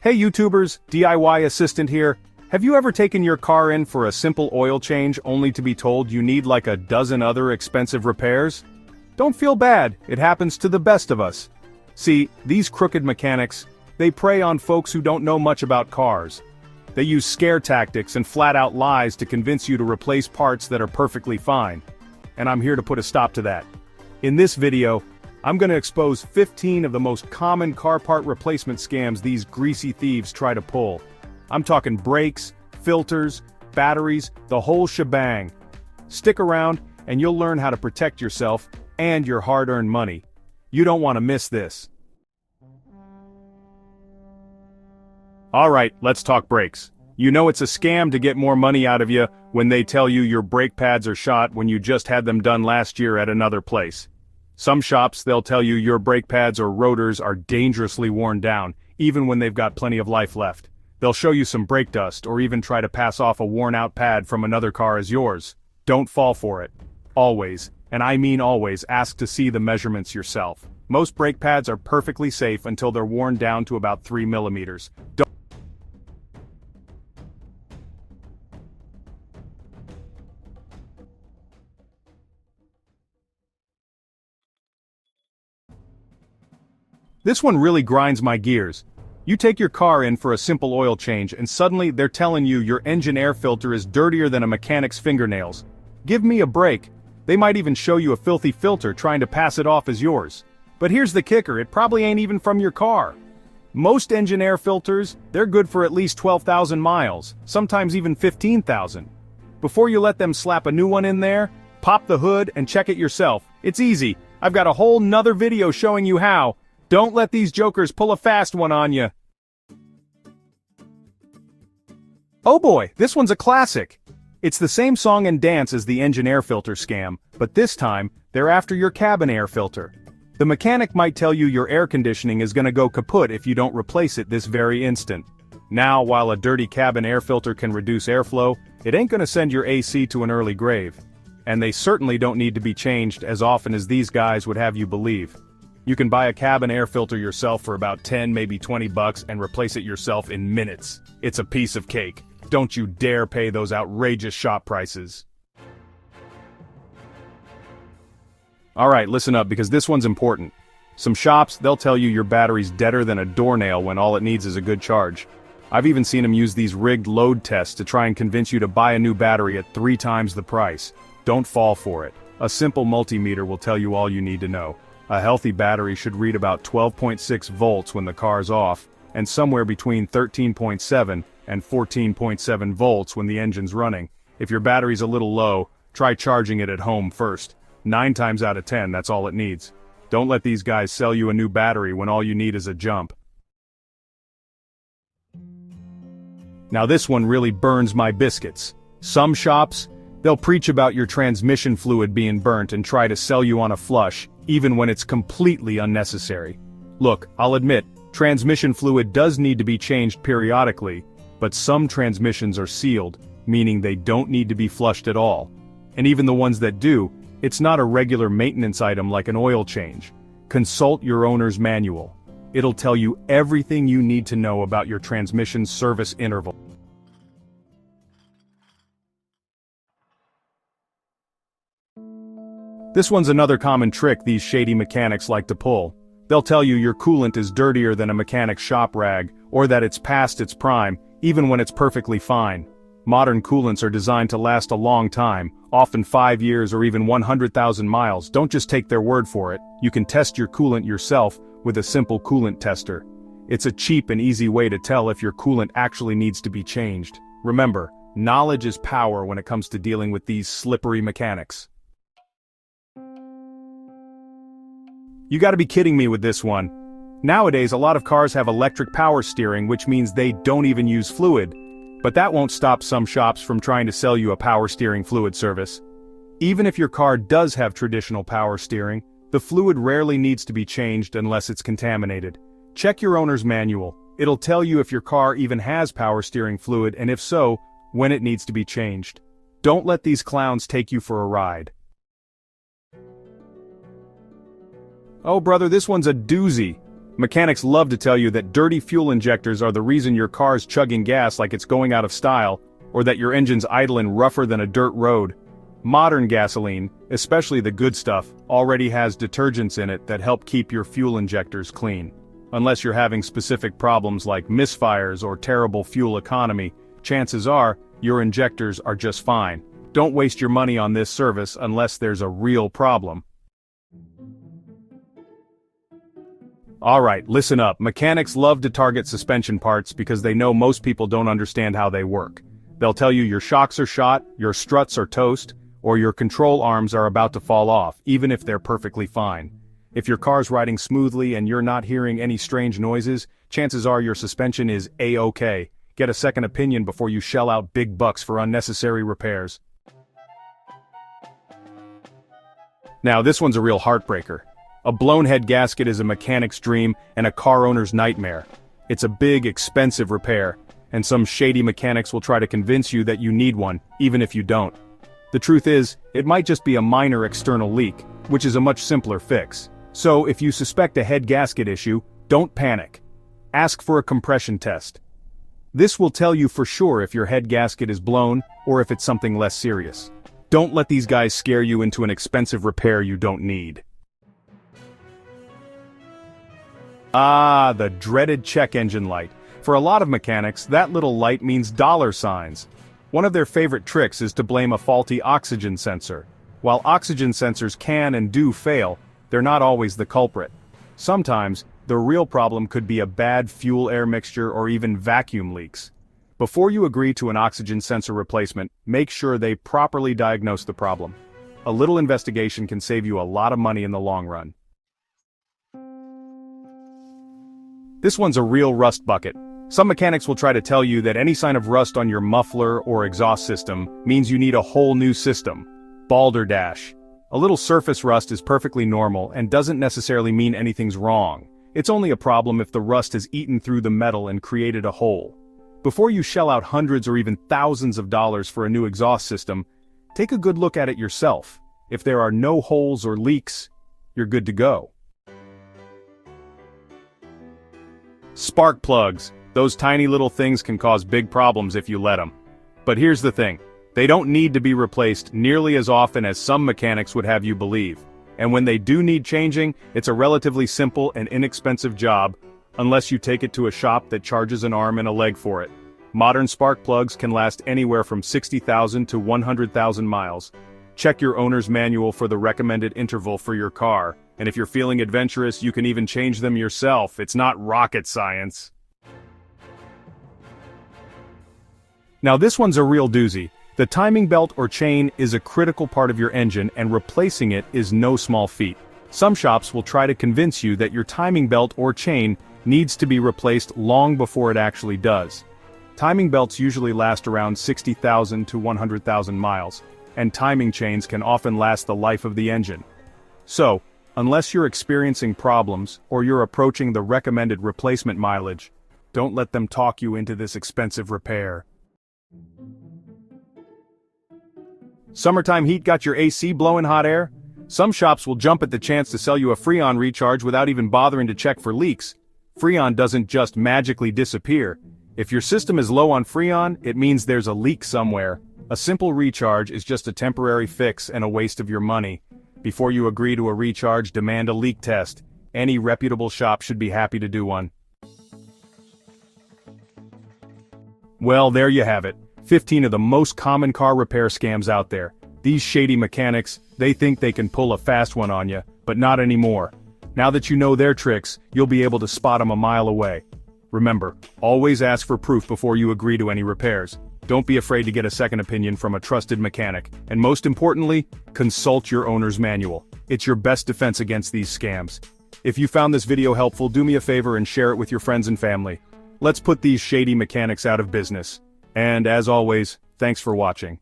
Hey YouTubers, DIY Assistant here. Have you ever taken your car in for a simple oil change only to be told you need like a dozen other expensive repairs? Don't feel bad, it happens to the best of us. See, these crooked mechanics, they prey on folks who don't know much about cars. They use scare tactics and flat-out lies to convince you to replace parts that are perfectly fine. And I'm here to put a stop to that. In this video, I'm going to expose 15 of the most common car part replacement scams these greasy thieves try to pull. I'm talking brakes, filters, batteries, the whole shebang. Stick around and you'll learn how to protect yourself and your hard-earned money. You don't want to miss this. Alright, let's talk brakes. You know it's a scam to get more money out of you when they tell you your brake pads are shot when you just had them done last year at another place. Some shops, they'll tell you your brake pads or rotors are dangerously worn down, even when they've got plenty of life left. They'll show you some brake dust or even try to pass off a worn-out pad from another car as yours. Don't fall for it. Always, and I mean always, ask to see the measurements yourself. Most brake pads are perfectly safe until they're worn down to about 3 millimeters. This one really grinds my gears. You take your car in for a simple oil change and suddenly they're telling you your engine air filter is dirtier than a mechanic's fingernails. Give me a break. They might even show you a filthy filter trying to pass it off as yours. But here's the kicker, it probably ain't even from your car. Most engine air filters, they're good for at least 12,000 miles, sometimes even 15,000. Before you let them slap a new one in there, pop the hood and check it yourself. It's easy. I've got a whole nother video showing you how. Don't let these jokers pull a fast one on you. Oh boy, this one's a classic. It's the same song and dance as the engine air filter scam, but this time, they're after your cabin air filter. The mechanic might tell you your air conditioning is gonna go kaput if you don't replace it this very instant. Now, while a dirty cabin air filter can reduce airflow, it ain't gonna send your AC to an early grave. And they certainly don't need to be changed as often as these guys would have you believe. You can buy a cabin air filter yourself for about 10, maybe 20 bucks and replace it yourself in minutes. It's a piece of cake. Don't you dare pay those outrageous shop prices. Alright, listen up because this one's important. Some shops, they'll tell you your battery's deader than a doornail when all it needs is a good charge. I've even seen them use these rigged load tests to try and convince you to buy a new battery at 3 times the price. Don't fall for it. A simple multimeter will tell you all you need to know. A healthy battery should read about 12.6 volts when the car's off, and somewhere between 13.7 and 14.7 volts when the engine's running. If your battery's a little low, try charging it at home first. 9 times out of 10, that's all it needs. Don't let these guys sell you a new battery when all you need is a jump. Now this one really burns my biscuits. Some shops, they'll preach about your transmission fluid being burnt and try to sell you on a flush, even when it's completely unnecessary. Look, I'll admit, transmission fluid does need to be changed periodically, but some transmissions are sealed, meaning they don't need to be flushed at all. And even the ones that do, it's not a regular maintenance item like an oil change. Consult your owner's manual. It'll tell you everything you need to know about your transmission service interval. This one's another common trick these shady mechanics like to pull. They'll tell you your coolant is dirtier than a mechanic's shop rag, or that it's past its prime, even when it's perfectly fine. Modern coolants are designed to last a long time, often 5 years or even 100,000 miles. Don't just take their word for it. You can test your coolant yourself with a simple coolant tester. It's a cheap and easy way to tell if your coolant actually needs to be changed. Remember, knowledge is power when it comes to dealing with these slippery mechanics. You gotta be kidding me with this one. Nowadays, a lot of cars have electric power steering, which means they don't even use fluid. But that won't stop some shops from trying to sell you a power steering fluid service. Even if your car does have traditional power steering, the fluid rarely needs to be changed unless it's contaminated. Check your owner's manual. It'll tell you if your car even has power steering fluid and if so, when it needs to be changed. Don't let these clowns take you for a ride. Oh brother, this one's a doozy. Mechanics love to tell you that dirty fuel injectors are the reason your car's chugging gas like it's going out of style, or that your engine's idling rougher than a dirt road. Modern gasoline, especially the good stuff, already has detergents in it that help keep your fuel injectors clean. Unless you're having specific problems like misfires or terrible fuel economy, chances are, your injectors are just fine. Don't waste your money on this service unless there's a real problem. Alright, listen up. Mechanics love to target suspension parts because they know most people don't understand how they work. They'll tell you your shocks are shot, your struts are toast, or your control arms are about to fall off, even if they're perfectly fine. If your car's riding smoothly and you're not hearing any strange noises, chances are your suspension is A-OK. Get a second opinion before you shell out big bucks for unnecessary repairs. Now this one's a real heartbreaker. A blown head gasket is a mechanic's dream and a car owner's nightmare. It's a big, expensive repair, and some shady mechanics will try to convince you that you need one, even if you don't. The truth is, it might just be a minor external leak, which is a much simpler fix. So if you suspect a head gasket issue, don't panic. Ask for a compression test. This will tell you for sure if your head gasket is blown or if it's something less serious. Don't let these guys scare you into an expensive repair you don't need. Ah, the dreaded check engine light. For a lot of mechanics, that little light means dollar signs. One of their favorite tricks is to blame a faulty oxygen sensor. While oxygen sensors can and do fail, they're not always the culprit. Sometimes, the real problem could be a bad fuel-air mixture or even vacuum leaks. Before you agree to an oxygen sensor replacement, make sure they properly diagnose the problem. A little investigation can save you a lot of money in the long run. This one's a real rust bucket. Some mechanics will try to tell you that any sign of rust on your muffler or exhaust system means you need a whole new system. Balderdash. A little surface rust is perfectly normal and doesn't necessarily mean anything's wrong. It's only a problem if the rust has eaten through the metal and created a hole. Before you shell out hundreds or even thousands of dollars for a new exhaust system, take a good look at it yourself. If there are no holes or leaks, you're good to go. Spark plugs. Those tiny little things can cause big problems if you let them. But here's the thing. They don't need to be replaced nearly as often as some mechanics would have you believe. And when they do need changing, it's a relatively simple and inexpensive job, unless you take it to a shop that charges an arm and a leg for it. Modern spark plugs can last anywhere from 60,000 to 100,000 miles. Check your owner's manual for the recommended interval for your car, and if you're feeling adventurous, you can even change them yourself. It's not rocket science. Now this one's a real doozy. The timing belt or chain is a critical part of your engine, and replacing it is no small feat. Some shops will try to convince you that your timing belt or chain needs to be replaced long before it actually does. Timing belts usually last around 60,000 to 100,000 miles, and timing chains can often last the life of the engine. So, unless you're experiencing problems or you're approaching the recommended replacement mileage, don't let them talk you into this expensive repair. Summertime heat got your AC blowing hot air? Some shops will jump at the chance to sell you a Freon recharge without even bothering to check for leaks. Freon doesn't just magically disappear. If your system is low on Freon, it means there's a leak somewhere. A simple recharge is just a temporary fix and a waste of your money. Before you agree to a recharge, demand a leak test. Any reputable shop should be happy to do one. Well, there you have it. 15 of the most common car repair scams out there. These shady mechanics, they think they can pull a fast one on you, but not anymore. Now that you know their tricks, you'll be able to spot them a mile away. Remember, always ask for proof before you agree to any repairs. Don't be afraid to get a second opinion from a trusted mechanic, and most importantly, consult your owner's manual. It's your best defense against these scams. If you found this video helpful, do me a favor and share it with your friends and family. Let's put these shady mechanics out of business. And as always, thanks for watching.